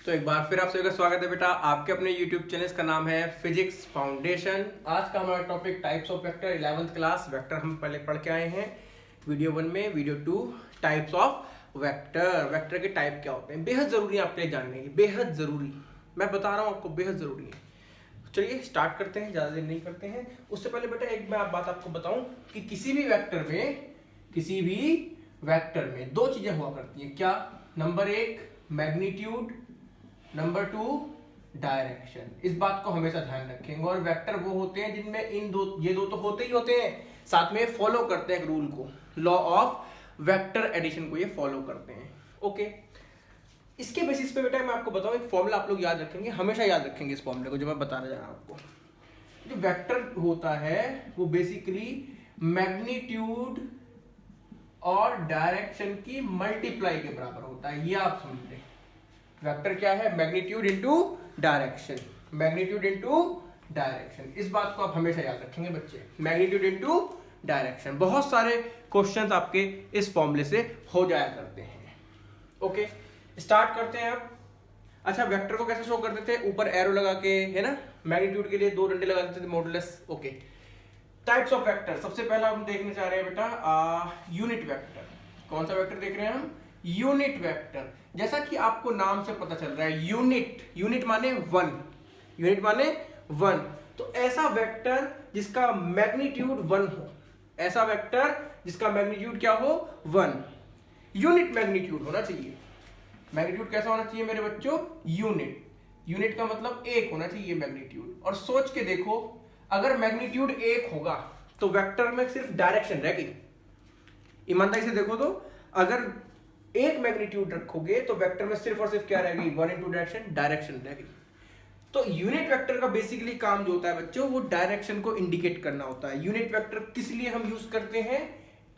तो एक बार फिर आप सभी का स्वागत है बेटा आपके अपने YouTube चैनल का नाम है फिजिक्स फाउंडेशन। आज का हमारा topic types of vector 11th class vector हम पहले पढ़ के आए हैं वीडियो 1 में। Video 2 types of vector. Vector के टाइप क्या होते हैं, बेहद जरूरी है आपके लिए जानने की, बेहद जरूरी। मैं बता रहा हूँ आपको, बेहद जरूरी है। चलिए स्टार्ट करते हैं, ज़्यादा देर नहीं करते हैं। उससे पहले बेटा एक मैं बात आपको बताऊं कि किसी भी वेक्टर में दो चीजें हुआ करती हैं। क्या? Number 1 magnitude, number 2 direction. इस बात को हमेशा ध्यान रखेंगे। और वेक्टर वो होते हैं जिनमें ये दो तो होते ही होते हैं, साथ में फॉलो करते हैं एक रूल को, लॉ ऑफ वेक्टर एडिशन को ये फॉलो करते हैं। ओके, इसके बेसिस पे बेटा मैं आपको बताऊं एक फॉर्मूला आप लोग याद रखेंगे, हमेशा याद रखेंगे इस फॉर्मूले को जो मैं बताने जा रहा हूं आपको। जो वेक्टर होता है वो बेसिकली मैग्नीट्यूड और डायरेक्शन की मल्टीप्लाई के बराबर होता है। ये आप समझ लें, वेक्टर क्या है? Magnitude into direction, magnitude into direction. इस बात को आप हमेशा याद रखेंगे बच्चे, मैग्नीट्यूड इनटू डायरेक्शन। बहुत सारे क्वेश्चंस आपके इस फॉर्मूले से हो जाया करते हैं। ओके, स्टार्ट करते हैं अब। अच्छा, वेक्टर को कैसे शो करते थे? ऊपर एरो लगा के, है ना। मैग्नीट्यूड के लिए 2 डंडे लगा देते थे, modulus. Okay, types of vector. सबसे पहला हम देखने जा रहे हैं बेटा यूनिट वेक्टर। कौन सा वेक्टर देख रहे हैं हम? Unit vector. जैसा कि आपको नाम से पता चल रहा है, यूनिट माने 1, यूनिट माने 1। तो ऐसा वेक्टर जिसका मैग्नीट्यूड 1 हो, ऐसा वेक्टर जिसका मैग्नीट्यूड क्या हो? 1। यूनिट मैग्नीट्यूड होना चाहिए। मैग्नीट्यूड कैसा होना चाहिए मेरे बच्चों? यूनिट का मतलब 1 होना चाहिए मैग्नीट्यूड। और सोच के देखो, अगर मैग्नीट्यूड 1 होगा तो वेक्टर में सिर्फ डायरेक्शन रह गई। ईमानदारी से देखो तो, अगर 1 मैग्नीट्यूड रखोगे तो वेक्टर में सिर्फ और सिर्फ क्या रह गई? 1 इनटू डायरेक्शन रह गई। तो यूनिट वेक्टर का बेसिकली काम जो होता है बच्चों, वो डायरेक्शन को इंडिकेट करना होता है। यूनिट वेक्टर किस लिए हम यूज करते हैं?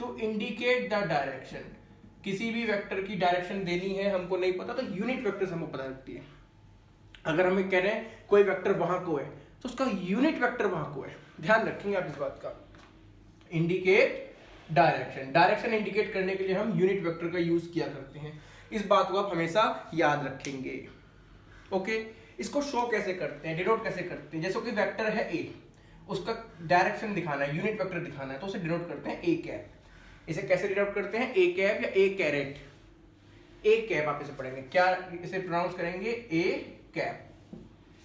To indicate the direction. किसी भी वेक्टर की डायरेक्शन देनी है, हमको नहीं पता, तो यूनिट वेक्टर से हमको पता लगती है। अगर हमें कह रहे हैं कोई वेक्टर वहां को है, तो उसका यूनिट वेक्टर वहां को है। ध्यान रखेंगे आप इस बात का। इंडिकेट डायरेक्शन, डायरेक्शन इंडिकेट करने के लिए हम यूनिट वेक्टर का यूज किया करते हैं। इस बात को आप हमेशा याद रखेंगे। ओके, इसको शो कैसे करते हैं, डिनोट कैसे करते हैं? जैसे कि वेक्टर है ए, उसका डायरेक्शन दिखाना है, यूनिट वेक्टर दिखाना है, तो उसे डिनोट करते हैं ए कैप। इसे कैसे डिनोट करते हैं? ए कैप या ए कैरेट। ए कैप आप इसे पढ़ेंगे, क्या इसे प्रोनाउंस करेंगे? A cap.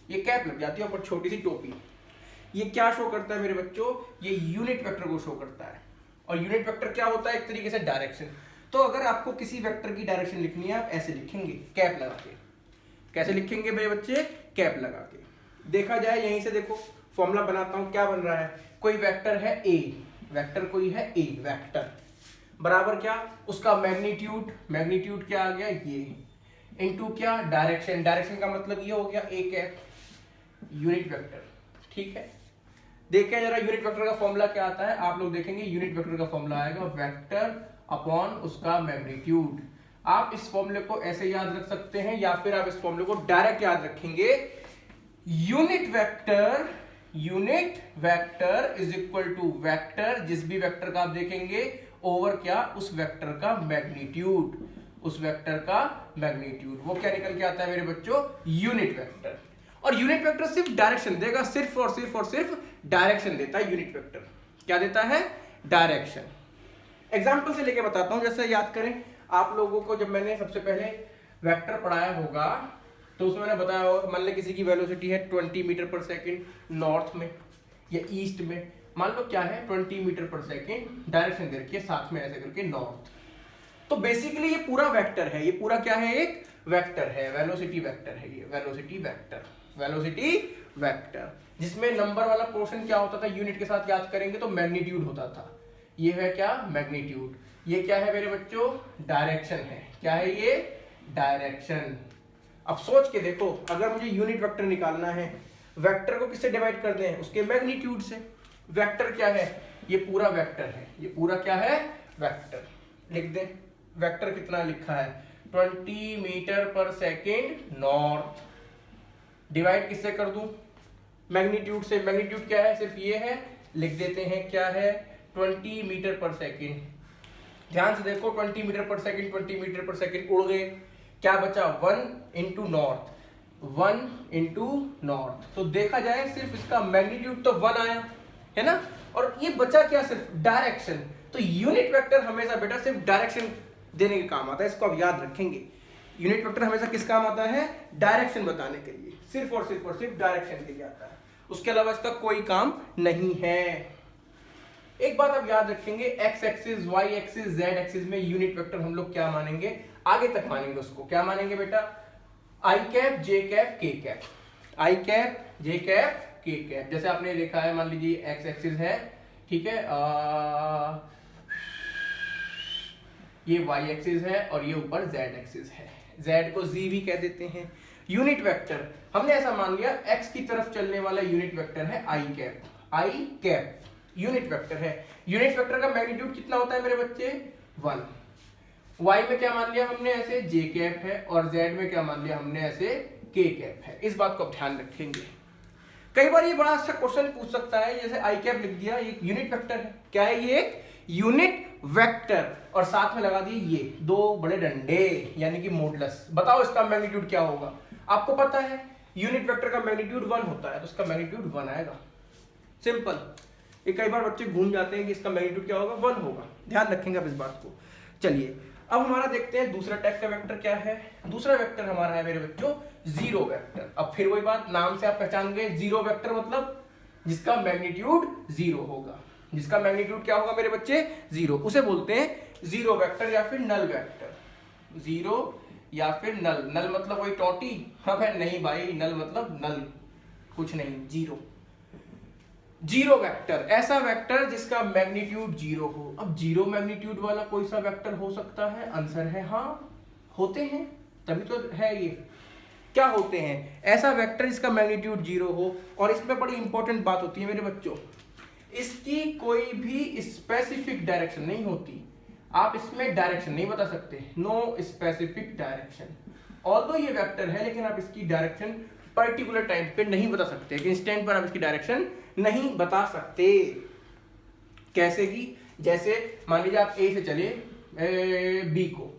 ये कैप लग जाती है ऊपर छोटी सी टोपी। ये क्या शो करता है मेरे बच्चों? ये यूनिट वेक्टर को शो करता है। और यूनिट वेक्टर क्या होता है? एक तरीके से डायरेक्शन। तो अगर आपको किसी वेक्टर की डायरेक्शन लिखनी है, आप ऐसे लिखेंगे, कैप लगा के। कैसे लिखेंगे मेरे बच्चे? कैप लगा के। देखा जाए यहीं से, देखो फॉर्मूला बनाता हूं, क्या बन रहा है? कोई वेक्टर है ए, वेक्टर कोई है ए, वेक्टर बराबर क्या? उसका मैग्नीट्यूड क्या आ गया? ये, इनटू क्या? डायरेक्शन। डायरेक्शन का मतलब ये हो गया ए कैप, यूनिट वेक्टर। ठीक है, देखें जरा यूनिट वेक्टर का फॉर्मूला क्या आता है। आप लोग देखेंगे यूनिट वेक्टर का फॉर्मूला आएगा वेक्टर अपॉन उसका मैग्नीट्यूड। आप इस फॉर्मूले को ऐसे याद रख सकते हैं, या फिर आप इस फॉर्मूले को डायरेक्ट याद रखेंगे। Unit vector is equal to vector, जिस भी वेक्टर का आप देखेंगे, ओवर क्या? उस वेक्टर का मैग्नीट्यूड, उस वेक्टर का मैग्नीट्यूड। वो क्या निकल के आता है मेरे बच्चों? Unit vector. और यूनिट वेक्टर सिर्फ डायरेक्शन देगा, सिर्फ और सिर्फ डायरेक्शन देता है यूनिट वेक्टर। क्या देता है? डायरेक्शन। एग्जांपल से लेके बताता हूं, जैसे याद करें आप लोगों को, जब मैंने सबसे पहले वेक्टर पढ़ाया होगा तो उसमें मैंने बताया होगा, मान लो किसी की वेलोसिटी है 20 मीटर पर सेकेंड नॉर्थ में या ईस्ट में, मान लो क्या है 20 मीटर पर सेकेंड, डायरेक्शन दे रखी है साथ में ऐसे करके नॉर्थ। तो बेसिकली ये पूरा वेक्टर है, ये पूरा क्या है? एक वेक्टर है, वेलोसिटी वेक्टर है ये, वेलोसिटी वेक्टर, जिसमें नंबर वाला पोर्शन क्या होता था? यूनिट के साथ याद करेंगे तो मैग्नीट्यूड होता था। ये है क्या? मैग्नीट्यूड। ये क्या है मेरे बच्चों? डायरेक्शन है। क्या है ये? डायरेक्शन। अब सोच के देखो, अगर मुझे यूनिट वेक्टर निकालना है, वेक्टर को किससे डिवाइड कर दें? उसके मैग्नीट्यूड से। वेक्टर क्या है? ये पूरा वेक्टर है, ये पूरा क्या है? वेक्टर। लिख दे, वेक्टर कितना लिखा है? 20 मीटर पर सेकेंड नॉर्थ। डिवाइड किससे कर दूं? मैग्नीट्यूड से। मैग्नीट्यूड क्या है? सिर्फ ये है, लिख देते हैं क्या है? 20 मीटर पर सेकेंड। ध्यान से देखो, 20 मीटर पर सेकेंड 20 मीटर पर सेकेंड उड़ गए, क्या बचा 1 इंटू नॉर्थ, 1 इंटू नॉर्थ। तो देखा जाए सिर्फ इसका मैग्नीट्यूड तो 1 आया है ना, और ये बचा क्या, सिर्फ डायरेक्शन। तो यूनिट वेक्टर हमेशा बेटा सिर्फ डायरेक्शन देने के काम आता है, इसको आप याद रखेंगे। यूनिट वेक्टर हमेशा किस काम आता है, डायरेक्शन बताने के लिए, सिर्फ और सिर्फ डायरेक्शन के लिए आता है, उसके अलावा इसका कोई काम नहीं है। एक बात आप याद रखेंगे, X axis, Y axis, Z axis में यूनिट वेक्टर हम लोग क्या मानेंगे, आगे तक मानेंगे उसको, क्या मानेंगे बेटा, आई कैप, जे कैप, के कैप, आई कैप, जे कैप, के कैप। जैसे आपने लिखा है, मान लीजिए एक्स एक्सिस है, ठीक है, ये वाई एक्सिस है और ये ऊपर जेड एक्सिस है, जेड को जी भी कह देते हैं। यूनिट वेक्टर हमने ऐसा मान लिया, एक्स की तरफ चलने वाला यूनिट वेक्टर है आई कैप, आई कैप यूनिट वेक्टर है। यूनिट वेक्टर का मैग्नीट्यूड कितना होता है मेरे बच्चे, 1। वाई में क्या मान लिया हमने, ऐसे जे कैप है, और जेड में क्या मान लिया हमने, ऐसे के कैप है। इस बात को आप ध्यान रखेंगे। कई बार ये बड़ा अच्छा क्वेश्चन पूछ सकता है, जैसे आई कैप लिख दिया, ये यूनिट वेक्टर है, क्या है ये, एक यूनिट वेक्टर, और साथ में लगा दिए ये 2 बड़े डंडे यानी कि मॉडुलस। बताओ इसका मैग्नीट्यूड क्या होगा, आपको पता है यूनिट वेक्टर का मैग्नीट्यूड 1 होता है, तो इसका मैग्नीट्यूड 1 आएगा, सिंपल। ये कई बार बच्चे घूम जाते हैं कि इसका मैग्नीट्यूड क्या होगा, 1 होगा, ध्यान रखेंगे आप इस बात को। चलिए अब हमारा देखते हैं दूसरा टाइप का वेक्टर क्या है। दूसरा वेक्टर हमारा है मेरे बच्चों जीरो वेक्टर। अब फिर वही बात, नाम से आप पहचान गए, जीरो वेक्टर मतलब जिसका मैग्नीट्यूड 0 होगा, जिसका मैग्नीट्यूड क्या होगा मेरे बच्चे, 0, उसे बोलते हैं जीरो वेक्टर या फिर नल वेक्टर। जीरो या फिर नल, नल मतलब वही टोटी, हाँ भाई नहीं भाई, नल मतलब नल, कुछ नहीं, जीरो। जीरो वेक्टर, ऐसा वेक्टर जिसका मैग्नीट्यूड 0 हो। अब जीरो मैग्नीट्यूड वाला कोई सा वेक्टर हो सकता है, आंसर है हाँ, होते हैं, तभी तो है ये। क्या होते हैं, ऐसा वेक्टर जिसका मैग्नीट्यूड 0 हो, और इसमें बड़ी इंपॉर्टेंट बात होती है मेरे बच्चों, इसकी कोई भी स्पेसिफिक डायरेक्शन नहीं होती। आप इसमें डायरेक्शन नहीं बता सकते, नो स्पेसिफिक डायरेक्शन। ऑल्दो ये वेक्टर है, लेकिन आप इसकी डायरेक्शन पर्टिकुलर टाइम पे नहीं बता सकते, कि इंस्टेंट पर आप इसकी डायरेक्शन नहीं बता सकते। कैसे की, जैसे मान लीजिए आप ए से चले बी को,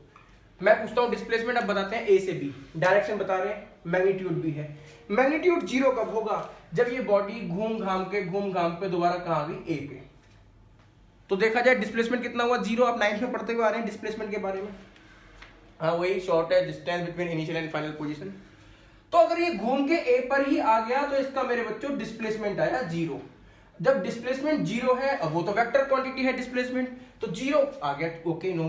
मैं पूछता हूं डिस्प्लेसमेंट, आप बताते हैं ए से बी, डायरेक्शन बता रहे हैं, मैग्नीट्यूड भी है। मैग्नीट्यूड 0 कब होगा, जब ये बॉडी घूम घाम के दोबारा कहां आ गई, ए पे। तो देखा जाए डिस्प्लेसमेंट कितना हुआ, 0। आप 9th में पढ़ते हुए आ रहे हैं डिस्प्लेसमेंट के बारे में, हाँ वही शॉर्ट है distance between initial and final position. तो अगर ये घूम के ए पर ही आ गया तो इसका मेरे बच्चों डिस्प्लेसमेंट आया 0। जब डिस्प्लेसमेंट 0 है, अब वो तो वेक्टर क्वांटिटी है डिस्प्लेसमेंट, तो 0 आ गया, okay no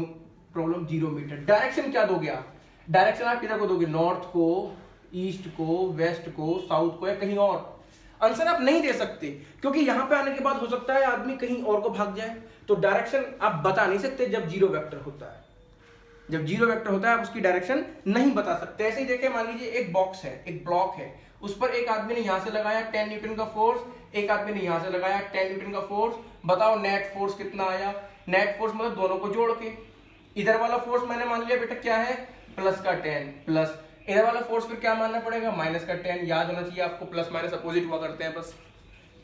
problem, 0 metre. Direction क्या दोगे आप, डायरेक्शन आप किधर को दोगे, नॉर्थ को, ईस्ट को, वेस्ट को, साउथ को, या कहीं और। आंसर आप नहीं दे सकते, क्योंकि यहां पे आने के बाद हो सकता है आदमी कहीं और को भाग जाए, तो डायरेक्शन आप बता नहीं सकते जब 0 वेक्टर होता है। जब 0 वेक्टर होता है आप उसकी डायरेक्शन नहीं बता सकते। ऐसे ही देखें, मान लीजिए एक बॉक्स है, एक ब्लॉक है, उस पर एक आदमी ने यहां से लगाया 10 न्यूटन का फोर्स, एक आदमी ने यहां से लगाया 10 न्यूटन का फोर्स। बताओ नेट फोर्स कितना आया, नेट फोर्स मतलब दोनों को जोड़ के। इधर वाला फोर्स मैंने मान लिया बेटा क्या है, प्लस का 10, प्लस इधर वाला फोर्स फिर क्या मानना पड़ेगा, माइनस का 10। याद होना चाहिए आपको, प्लस माइनस अपोजिट हुआ करते हैं बस।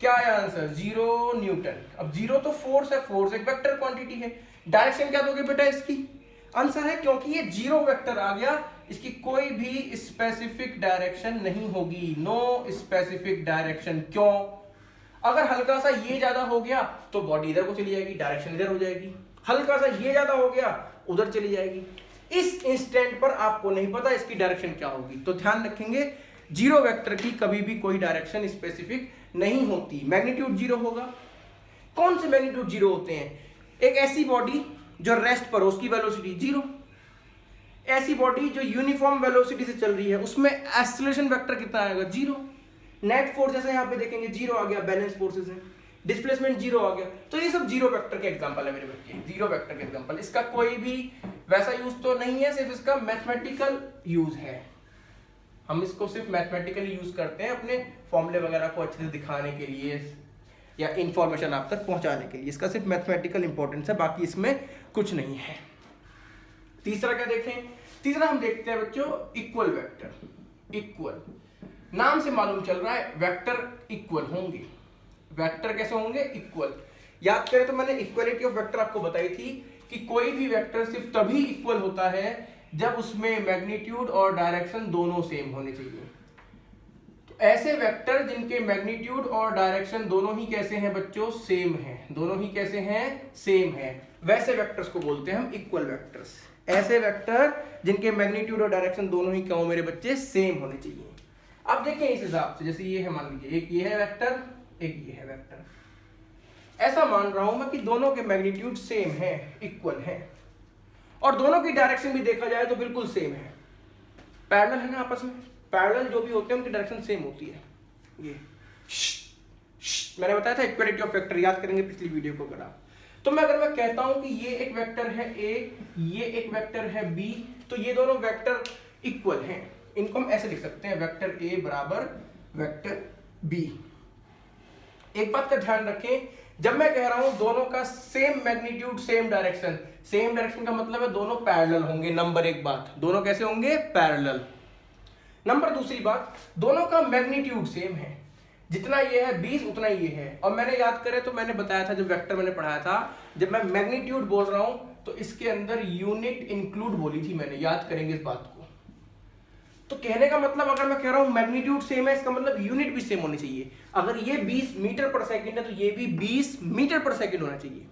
क्या आया आंसर, 0 न्यूटन। अब 0 तो फोर्स है, फोर्स एक वेक्टर क्वांटिटी है। डायरेक्शन क्या दोगे बेटा इसकी, आंसर है, क्योंकि ये 0 वेक्टर आ गया, इसकी कोई भी स्पेसिफिक डायरेक्शन नहीं होगी, नो स्पेसिफिक डायरेक्शन। क्यों, अगर हल्का सा ये ज्यादा हो गया तो बॉडी इधर को चली जाएगी, डायरेक्शन इधर हो जाएगी। हल्का सा ये ज्यादा हो गया उधर चली जाएगी। इस इंस्टेंट पर आपको नहीं पता इसकी डायरेक्शन क्या होगी, तो ध्यान रखेंगे 0 वेक्टर की कभी भी कोई डायरेक्शन स्पेसिफिक नहीं होती। मैग्नीट्यूड 0 होगा। कौन से मैग्नीट्यूड 0 होते हैं, एक ऐसी बॉडी जो रेस्ट पर हो उसकी वेलोसिटी 0, ऐसी बॉडी जो यूनिफॉर्म वेलोसिटी से चल रही है उसमें एक्सीलरेशन वेक्टर कितना आएगा, 0। नेट फोर्स जैसे यहाँ पे देखेंगे 0 आ गया, बैलेंस फोर्सेस है, डिस्प्लेसमेंट 0 आ गया। तो ये सब 0 वेक्टर के एग्जांपल है मेरे बच्चे, 0 वेक्टर के एग्जांपल। इसका कोई भी वैसा यूज तो नहीं है, सिर्फ इसका मैथमेटिकल यूज है। हम इसको सिर्फ मैथमेटिकली यूज करते हैं अपने फॉर्मूले वगैरह को अच्छे से दिखाने के लिए या इंफॉर्मेशन आप तक पहुंचाने के लिए। इसका सिर्फ मैथमेटिकल इंपॉर्टेंस है, बाकी इसमें कुछ नहीं है। तीसरा क्या देखें, तीसरा हम देखते हैं बच्चों इक्वल वेक्टर। इक्वल नाम से मालूम चल रहा है वेक्टर इक्वल होंगे। वेक्टर कैसे होंगे, इक्वल। याद करें तो मैंने इक्वलिटी ऑफ वेक्टर आपको बताई थी कि कोई भी वेक्टर सिर्फ तभी इक्वल होता है जब उसमें मैग्नीट्यूड और डायरेक्शन दोनों सेम होने चाहिए। तो ऐसे वेक्टर जिनके मैग्नीट्यूड और डायरेक्शन दोनों ही कैसे हैं बच्चों, सेम हैं, दोनों ही कैसे हैं, सेम हैं, वैसे वेक्टर्स को बोलते हैं हम इक्वल वेक्टर्स। ऐसे वेक्टर जिनके मैग्नीट्यूड और डायरेक्शन दोनों ही क्या हो मेरे बच्चे, सेम होने चाहिए। अब देखें इस हिसाब से, जैसे ये है, मान लीजिए एक ये है वेक्टर, एक ये है वेक्टर, ऐसा मान रहा हूं मैं कि दोनों के मैग्नीट्यूड सेम है, इक्वल है, और दोनों की डायरेक्शन भी देखा जाए तो बिल्कुल सेम है, पैरेलल है ना आपस में। पैरेलल जो भी होते हैं उनकी डायरेक्शन सेम होती है। ये मैंने बताया था इक्वालिटी ऑफ वेक्टर, याद करेंगे पिछली वीडियो को अगर आप। तो अगर मैं कहता हूं कि ये एक वेक्टर है ए, ये एक वेक्टर है बी, तो ये दोनों वेक्टर इक्वल हैं। इनको हम ऐसे लिख सकते हैं, वेक्टर ए बराबर वेक्टर बी। एक बात का ध्यान रखें, जब मैं कह रहा हूं दोनों का same magnitude same direction, same direction का मतलब है दोनों पैरेलल होंगे। नंबर एक बात, दोनों कैसे होंगे, पैरेलल। नंबर दूसरी बात, दोनों का मैग्नीट्यूड सेम है, जितना ये है 20 उतना ये है। और मैंने याद करे तो मैंने बताया था, जब वेक्टर मैंने पढ़ाया था, जब मैं मैग्नीट्यूड बोल रहा हूं तो इसके अंदर यूनिट इंक्लूड बोली थी मैंने, याद करेंगे इस बात को। तो कहने का मतलब, अगर मैं कह रहा हूं मैग्नीट्यूड सेम है, इसका मतलब यूनिट भी सेम होनी चाहिए। अगर ये 20 मीटर पर सेकंड है तो ये भी 20 मीटर पर सेकंड होना चाहिए,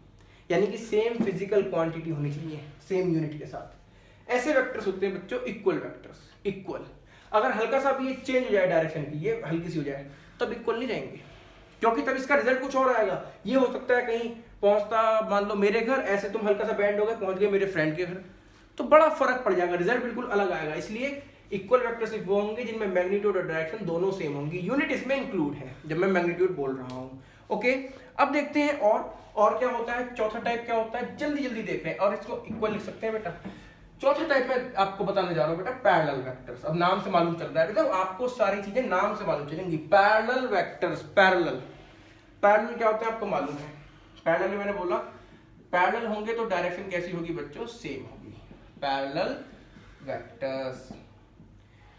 यानी कि सेम फिजिकल क्वांटिटी होनी चाहिए, सेम यूनिट के साथ। ऐसे वेक्टर्स होते हैं बच्चों इक्वल वेक्टर्स, इक्वल। अगर हल्का सा भी ये चेंज हो जाए डायरेक्शन की, ये हल्की सी हो जाए, तब इक्वल नहीं रहेंगे, क्योंकि तब इसका रिजल्ट कुछ और आएगा। ये हो सकता है कहीं पहुंचता, मान लो मेरे घर, ऐसे तुम हल्का सा बैंड हो गए, पहुंच गए मेरे फ्रेंड के घर, तो बड़ा फर्क पड़ जाएगा, रिजल्ट बिल्कुल अलग आएगा। इसलिए इक्वल वेक्टर सिर्फ वो होंगे जिनमें मैग्नीट्यूड और डायरेक्शन दोनों सेम होंगी, यूनिट इसमें इंक्लूड है जब मैं मैग्नीट्यूड बोल रहा हूं। ओके, अब देखते हैं और क्या होता है। चौथा टाइप क्या होता है, जल्दी जल्दी देख रहे हैं, और इसको इक्वल लिख सकते हैं बेटा। चौथा टाइप में आपको बताने जा रहा हूं बेटा, पैरेलल वेक्टर्स। अब नाम से मालूम चल रहा है बेटा, आपको सारी चीजें नाम से मालूम चलेंगी। पैरेलल वेक्टर्स, पैरेलल क्या होता है आपको मालूम है। पैरेलल मैंने बोला, पैरेलल होंगे तो डायरेक्शन कैसी होगी बच्चों, सेम होगी। पैरेलल वेक्टर्स,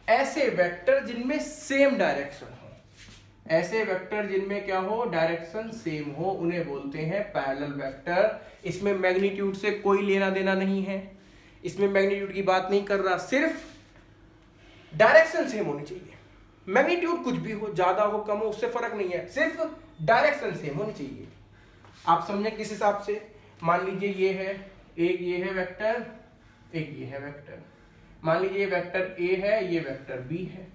ऐसे वेक्टर जिनमें सेम डायरेक्शन हो, ऐसे वेक्टर जिनमें क्या हो, डायरेक्शन सेम हो, उन्हें बोलते हैं पैरेलल वेक्टर। इसमें मैग्नीट्यूड से कोई लेना देना नहीं है, इसमें मैग्नीट्यूड की बात नहीं कर रहा, सिर्फ डायरेक्शन सेम होनी चाहिए। मैग्नीट्यूड कुछ भी हो, ज्यादा हो कम हो, उससे फर्क नहीं है, सिर्फ डायरेक्शन सेम होनी चाहिए। आप समझे किस हिसाब से, मान लीजिए ये है, एक ये है वेक्टर, एक ये है वेक्टर। मान लीजिए ये वेक्टर ए है, ये वेक्टर बी है।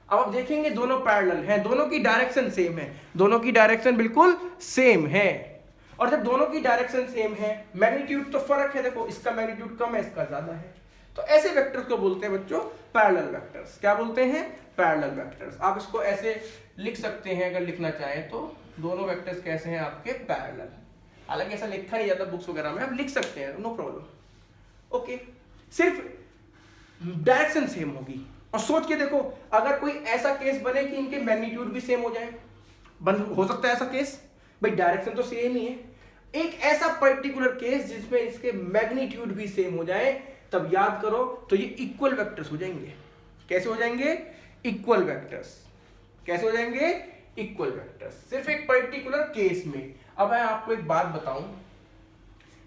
अब आप देखेंगे दोनों पैरेलल हैं, दोनों की डायरेक्शन सेम है, दोनों की डायरेक्शन बिल्कुल सेम है। और जब दोनों की डायरेक्शन सेम है, मैग्नीट्यूड तो फर्क है, देखो इसका मैग्नीट्यूड कम है, इसका ज्यादा है, तो ऐसे वेक्टर्स को बोलते हैं बच्चों पैरेलल वेक्टर्स। क्या बोलते हैं, पैरेलल वेक्टर्स। आप इसको ऐसे लिख सकते हैं अगर लिखना चाहें तो, दोनों वेक्टर्स कैसे हैं आपके, पैरेलल। हालांकि ऐसा लिखा नहीं जाता बुक्स वगैरह में, आप लिख सकते हैं, नो प्रॉब्लम। ओके, सिर्फ डायरेक्शन सेम होगी। और सोच के देखो, अगर कोई ऐसा केस बने कि इनके मैग्नीट्यूड भी सेम हो जाए, हो सकता है ऐसा केस, भाई डायरेक्शन तो सेम ही है, एक ऐसा पर्टिकुलर केस जिसमें इसके मैग्नीट्यूड भी सेम हो जाए, तब याद करो तो ये इक्वल वेक्टर्स हो जाएंगे। कैसे हो जाएंगे, इक्वल वेक्टर्स। कैसे हो जाएंगे, इक्वल वेक्टर्स, सिर्फ एक पर्टिकुलर केस में। अब मैं आपको एक बात बताऊं,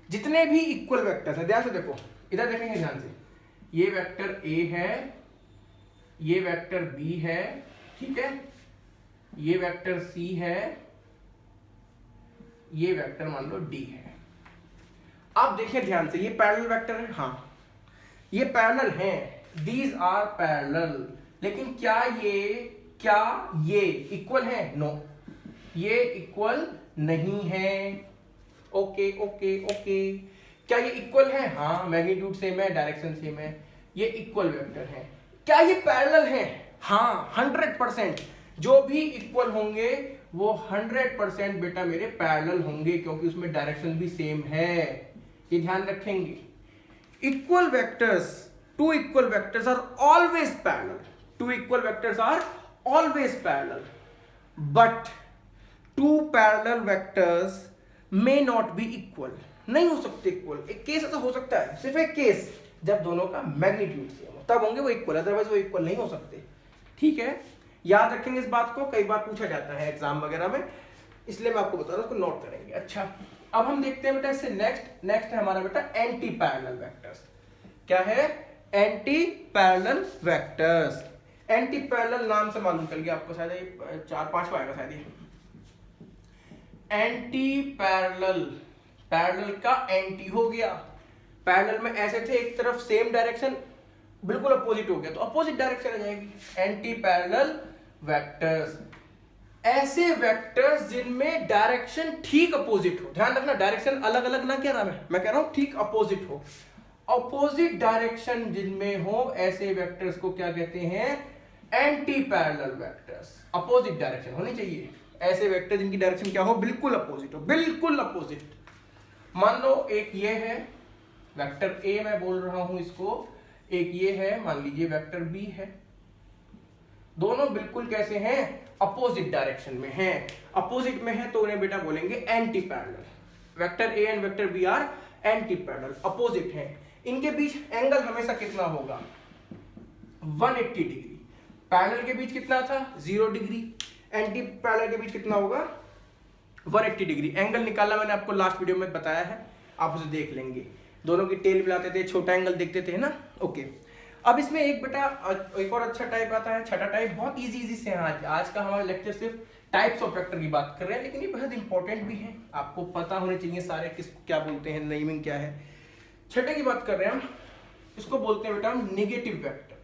जितने भी इक्वल वेक्टर्स है, ध्यान से देखो, इधर देखेंगे ध्यान से, ये वेक्टर ए है, ये वेक्टर बी है, ठीक है, ये वेक्टर सी है, ये वेक्टर मान लो डी है। आप देखिए ध्यान से, ये पैरेलल वेक्टर है, हाँ ये पैरेलल हैं, दीज आर पैरेलल। लेकिन क्या ये इक्वल है, नो, ये इक्वल नहीं है। ओके ओके ओके, क्या ये इक्वल है, हाँ मैग्नीट्यूड सेम है, डायरेक्शन सेम है, ये इक्वल वेक्टर है। क्या ये पैरेलल है, हाँ 100%। जो भी इक्वल होंगे वो 100% बेटा मेरे पैरेलल होंगे, क्योंकि उसमें डायरेक्शन भी सेम है, ये ध्यान रखेंगे। Equal vectors, two equal vectors are always parallel, two equal vectors are always parallel, but two parallel vectors may not be equal, नहीं हो सकते इक्वल। एक केस ऐसा हो सकता है, सिर्फ एक केस, जब दोनों का मैग्नीट्यूड सेम हो, तब होंगे वो इक्वल, अदरवाइज वो इक्वल नहीं हो सकते। ठीक है, याद रखेंगे इस बात को, कई बार पूछा जाता है एग्जाम वगैरह में, इसलिए मैं आपको बता रहा हूं, उसको नोट करेंगे। अच्छा, अब हम देखते हैं बेटा इससे नेक्स्ट है हमारा बेटा एंटी पैरेलल वेक्टर्स। क्या है, anti parallel vectors. Anti parallel नाम से मालूम चल गया आपको, शायद ये 4-5 आएगा शायद ये। एंटी पैरेलल, पैरेलल का एंटी हो गया। पैरेलल में ऐसे थे, एक तरफ सेम डायरेक्शन, बिल्कुल अपोजिट हो गया तो अपोजिट डायरेक्शन आ जाएगी। एंटी पैरेलल वेक्टर्स, ऐसे वेक्टर्स जिनमें डायरेक्शन ठीक अपोजिट हो। ध्यान रखना, डायरेक्शन अलग अलग ना कह रहा मैं कह रहा हूं ठीक अपोजिट हो। अपोजिट डायरेक्शन जिनमें हो ऐसे वेक्टर्स को क्या कहते हैं? Anti parallel vectors. Opposite direction होनी चाहिए, ऐसे वेक्टर जिनकी डायरेक्शन क्या हो? बिल्कुल अपोजिट हो, बिल्कुल अपोजिट। मान लो एक ये है वेक्टर ए, मैं बोल रहा हूं इसको, एक ये है, मान लीजिए वेक्टर बी है। दोनों बिल्कुल कैसे हैं? अपोजिट डायरेक्शन में हैं। अपोजिट में है तो उन्हें बेटा बोलेंगे anti parallel. Vector A and vector B are anti parallel, opposite हैं। इनके बीच एंगल हमेशा कितना होगा? 180 डिग्री। पैरेलल के बीच कितना था? 0 डिग्री। एंटी पैरेलल के बीच कितना होगा? 180 डिग्री। एंगल निकालना मैंने आपको लास्ट वीडियो में बताया है, आप उसे देख लेंगे। दोनों की टेल मिलाते थे, छोटा एंगल देखते थे ना। ओके, अब इसमें एक बेटा एक और अच्छा टाइप आता है, छठा टाइप। बहुत इजी से है। आज का हमारा लेक्चर सिर्फ टाइप्स ऑफ वेक्टर की बात कर रहे हैं, लेकिन ये बहुत इंपॉर्टेंट भी है, आपको पता होने चाहिए सारे किस क्या बोलते हैं, नेमिंग क्या है। छठे की बात कर रहे हैं हम, इसको बोलते हैं बेटा हम नेगेटिव वेक्टर।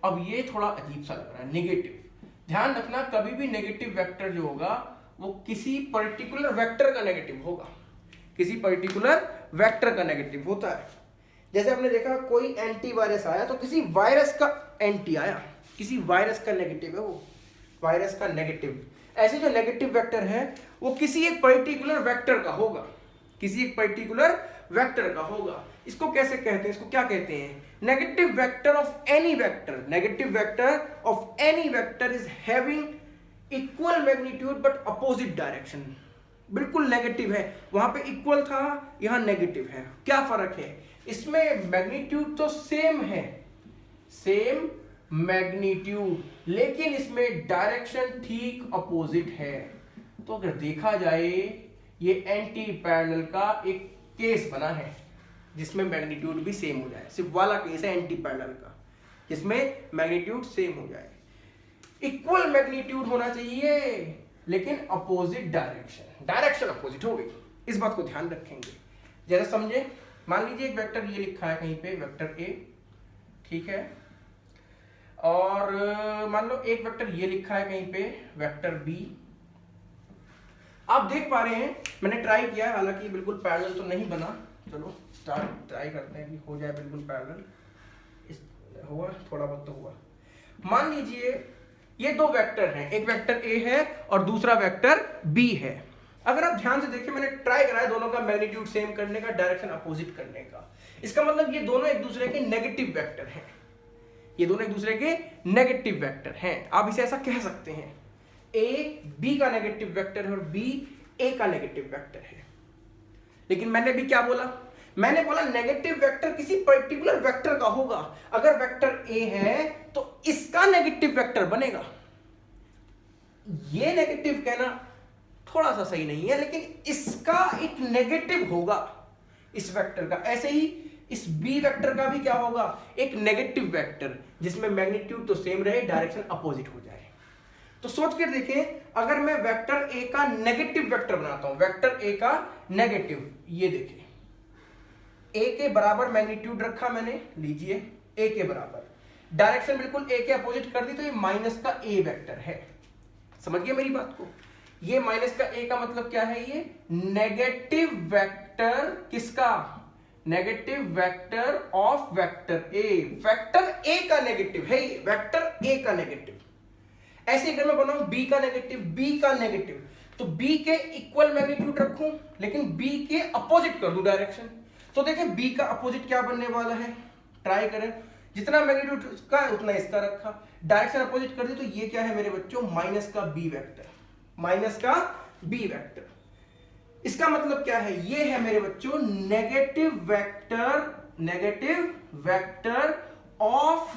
अब ये थोड़ा अजीब सा लग रहा है, नेगेटिव। ध्यान रखना, कभी भी नेगेटिव वेक्टर जो होगा वो किसी पर्टिकुलर वेक्टर का नेगेटिव होगा, किसी पर्टिकुलर वेक्टर का नेगेटिव होता है। जैसे आपने देखा कोई एंटी वायरस आया तो किसी वायरस का एंटी आया, किसी वायरस का नेगेटिव है वो, वायरस का नेगेटिव। ऐसे जो नेगेटिव वेक्टर है वो किसी एक पर्टिकुलर वेक्टर का होगा, किसी एक पर्टिकुलर वेक्टर का होगा। इसको कैसे कहते हैं? इसको क्या कहते हैं? Negative vector of any vector. Negative vector of any vector is having equal magnitude but opposite direction. बिल्कुल नेगेटिव है, वहां पे इक्वल था, यहां नेगेटिव है। क्या फर्क है? इसमें मैग्नीट्यूड तो सेम है, सेम मैग्नीट्यूड, लेकिन इसमें डायरेक्शन ठीक अपोजिट है। तो अगर देखा जाए ये एंटी पैरेलल का एक केस बना है जिसमें मैग्नीट्यूड भी सेम हो जाए। सिर्फ वाला केस है एंटी पैरेलल का जिसमें मैग्नीट्यूड सेम हो जाए। इक्वल मैग्नीट्यूड होना चाहिए लेकिन अपोजिट डायरेक्शन, डायरेक्शन अपोजिट हो गई। इस बात को ध्यान रखेंगे, जरा समझे। मान लीजिए एक वेक्टर ये लिखा है कहीं पे, वेक्टर ए, ठीक है, और मान लो एक वेक्टर ये लिखा है कहीं पे, वेक्टर बी। आप देख पा रहे हैं मैंने ट्राई किया, हालांकि बिल्कुल पैरेलल तो नहीं बना। चलो ट्राई करते हैं कि हो जाए बिल्कुल पैरेलल। हुआ थोड़ा बहुत तो हुआ। मान लीजिए ये दो वेक्टर हैं, एक वेक्टर ए है और दूसरा वेक्टर बी है। अगर आप ध्यान से देखिए मैंने ट्राई करा है दोनों का मैग्नीट्यूड सेम करने का, डायरेक्शन अपोजिट करने का। इसका मतलब ये दोनों एक दूसरे के नेगेटिव वेक्टर हैं, ये दोनों एक दूसरे के नेगेटिव वेक्टर हैं। आप इसे ऐसा कह सकते हैं, ए बी का नेगेटिव वेक्टर है और बी ए का नेगेटिव वेक्टर है। लेकिन मैंने भी क्या बोला? मैंने बोला नेगेटिव वेक्टर किसी पर्टिकुलर वेक्टर का होगा। अगर वेक्टर ए है तो इसका नेगेटिव वेक्टर बनेगा। ये नेगेटिव कहना थोड़ा सा सही नहीं है, लेकिन इसका एक नेगेटिव होगा इस वेक्टर का। ऐसे ही इस बी वेक्टर का भी क्या होगा? एक नेगेटिव वेक्टर जिसमें मैग्नीट्यूड तो सेम रहे, डायरेक्शन अपोजिट हो जाए। तो सोच कर देखें, अगर मैं वेक्टर ए का नेगेटिव वेक्टर बनाता हूं, वेक्टर ए का नेगेटिव, ये देखें ए के बराबर मैग्नीट्यूड रखा मैंने, लीजिए ए के बराबर, डायरेक्शन बिल्कुल ए के अपोजिट कर दी, तो ये माइनस का ए वेक्टर है। समझ गए मेरी बात को? ये माइनस का ए का मतलब क्या है? ये नेगेटिव वेक्टर किसका? Negative vector of vector A. Vector A का नेगेटिव है ये, वेक्टर ए का नेगेटिव। ऐसे अगर मैं बनाऊं बी का नेगेटिव, बी का नेगेटिव, तो बी के इक्वल मैग्नीट्यूड रखूं लेकिन बी के अपोजिट कर दूं डायरेक्शन, तो देखें बी का अपोजिट क्या बनने वाला है। ट्राई करें, जितना मैग्नीट्यूड उसका है उतना इसका रखा, डायरेक्शन अपोजिट कर दी, तो ये क्या है मेरे बच्चों? माइनस का बी वेक्टर, माइनस का बी वेक्टर। इसका मतलब क्या है? ये है मेरे बच्चों negative vector, negative vector of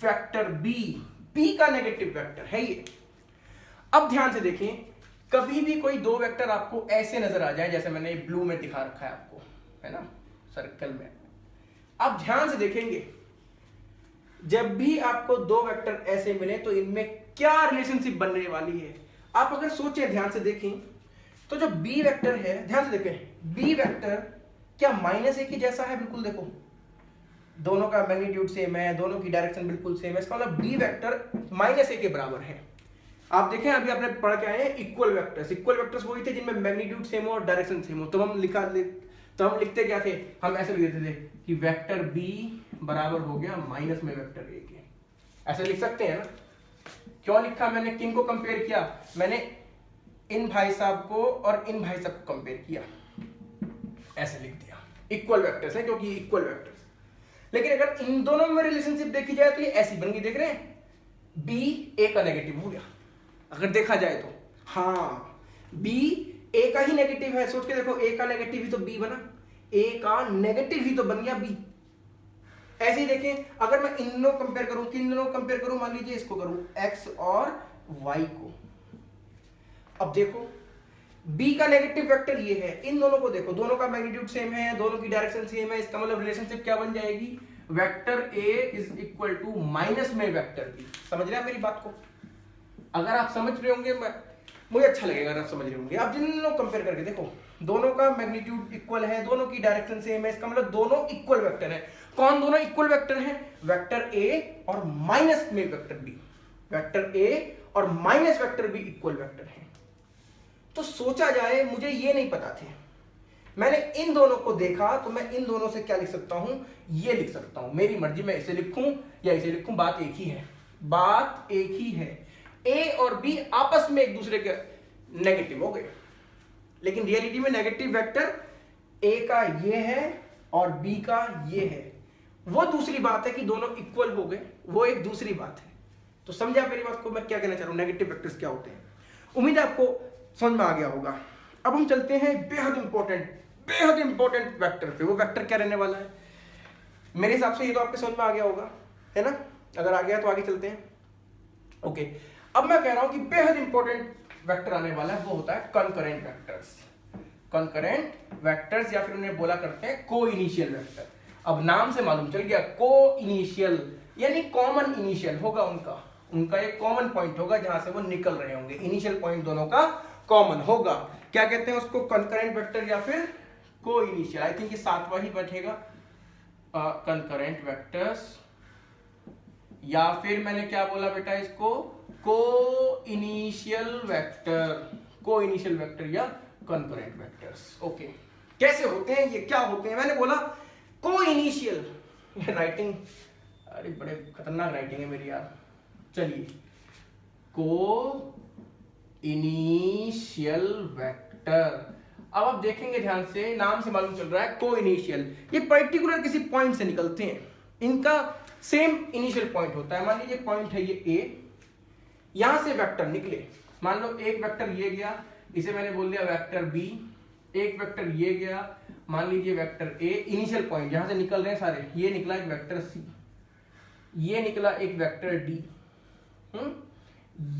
vector B. B का नेगेटिव वेक्टर है ये। अब ध्यान से देखें, कभी भी कोई दो वेक्टर आपको ऐसे नजर आ जाए, जैसे मैंने ब्लू में दिखा रखा है आपको, है ना, सर्कल में। अब ध्यान से देखेंगे, जब भी आपको दो वेक्टर ऐसे मिले तो इनमें क्या रिलेशनशिप बनने वाली है। आप अगर सोचें, ध्यान से देखें, तो जो बी वेक्टर है, ध्यान से देखें, बी वेक्टर क्या माइनस ए के जैसा है? बिल्कुल देखो, दोनों का मैग्नीट्यूड सेम है, दोनों की डायरेक्शन बिल्कुल सेम है, इसका मतलब बी वेक्टर माइनस ए के बराबर है। आप देखें, अभी आपने पढ़ के आए हैं इक्वल वेक्टर्स। इक्वल वेक्टर्स वही थे जिनमें मैग्नीट्यूड सेम हो और डायरेक्शन सेम हो। तो हम लिखते क्या थे? हम ऐसे लिख देते थे कि वेक्टर बी बराबर हो गया माइनस में वेक्टर ए के। ऐसे लिख सकते हैं ना? क्यों लिखा मैंने? किन को कंपेयर किया? मैंने इन भाई साहब को और इन भाई साहब को कंपेयर किया, ऐसे लिख दिया। इक्वल वेक्टर्स है क्योंकि इक्वल वेक्टर्स। लेकिन अगर इन दोनों में रिलेशनशिप देखी जाए तो ये ऐसी बन गई, देख रहे हैं, बी ए का नेगेटिव हो गया अगर देखा जाए तो। हाँ, बी ए का ही नेगेटिव है। सोच के देखो, ए का नेगेटिव ही तो बी बना, ए का नेगेटिव ही तो बन गया बी। ऐसे ही देखें, अगर मैं इन दोनों कंपेयर करूं, किन दोनों कंपेयर करूं? मान लीजिए इसको करूं, एक्स और वाई को। अब देखो, b का नेगेटिव वेक्टर ये है, इन दोनों को देखो, दोनों का मैग्नीट्यूड सेम है, दोनों की डायरेक्शन सेम है, इसका मतलब रिलेशनशिप क्या बन जाएगी? Vector a is equal to minus में वेक्टर b। समझ रहे हैं मेरी बात को? अगर आप समझ रहे होंगे, मुझे अच्छा लगेगा अगर आप समझ रहे होंगे। आप जिन दोनों कंपेयर करके देखो, दोनों का मैग्नीट्यूड इक्वल है, दोनों की डायरेक्शन सेम है, इसका मतलब दोनों इक्वल वेक्टर है। कौन दोनों इक्वल वेक्टर है? वेक्टर a और माइनस में वेक्टर b। वेक्टर a और minus vector b equal vector है। तो सोचा जाए, मुझे ये नहीं पता थे, मैंने इन दोनों को देखा, तो मैं इन दोनों से क्या लिख सकता हूं? ये लिख सकता हूं, मेरी मर्जी, मैं इसे लिखूं या इसे लिखूं, बात एक ही है। बात एक ही है। ए और बी आपस में एक दूसरे के नेगेटिव हो गए, लेकिन रियलिटी में नेगेटिव वेक्टर ए का ये है और बी का ये है। वो दूसरी बात है कि दोनों इक्वल हो गए, वो एक दूसरी बात है। तो समझा मेरी बात को, मैं क्या कहना चाह रहा हूं, नेगेटिव वेक्टर्स क्या होते हैं? उम्मीद है आपको समझ में आ गया होगा। अब हम चलते हैं बेहद इंपॉर्टेंट वेक्टर पे। वो वेक्टर क्या रहने वाला है? मेरे हिसाब से ये तो आपके समझ में आ गया होगा, है ना? अगर आ गया तो आगे चलते हैं। ओके, अब मैं कह रहा हूं कि बेहद इंपॉर्टेंट वेक्टर आने वाला है, वो होता है कंकरेंट वेक्टर्स। कंकरेंट वेक्टर्स, या फिर उन्हें बोला करते हैं को इनिशियल वेक्टर। अब नाम से मालूम चल गया, को इनिशियल यानी कॉमन इनिशियल होगा उनका एक कॉमन पॉइंट होगा जहां से वो निकल रहे होंगे। इनिशियल पॉइंट दोनों का कॉमन होगा। क्या कहते हैं उसको? कंकरेंट वेक्टर या फिर को इनिशियल। आई थिंक ये सातवां ही बैठेगा, कंकरेंट वेक्टर्स, या फिर मैंने क्या बोला बेटा इसको? को इनिशियल वेक्टर या कंकरेंट वेक्टर्स। ओके, कैसे होते हैं ये, क्या होते हैं? मैंने बोला को इनिशियल, राइटिंग अरे बड़े खतरनाक राइटिंग है मेरी यार। चलिए, को इनिशियल वेक्टर। अब आप देखेंगे ध्यान से, नाम से मालूम चल रहा है को इनिशियल, ये पर्टिकुलर किसी पॉइंट से निकलते हैं, इनका सेम इनिशियल पॉइंट होता है। मान लीजिए पॉइंट है ये ए, यहां से वेक्टर निकले, मान लो एक वेक्टर ये गया, इसे मैंने बोल दिया वेक्टर बी, एक वेक्टर ये गया, मान लीजिए वेक्टर ए, इनिशियल पॉइंट जहां से निकल रहे हैं सारे, ये निकला एक वेक्टर सी, ये निकला एक वेक्टर डी,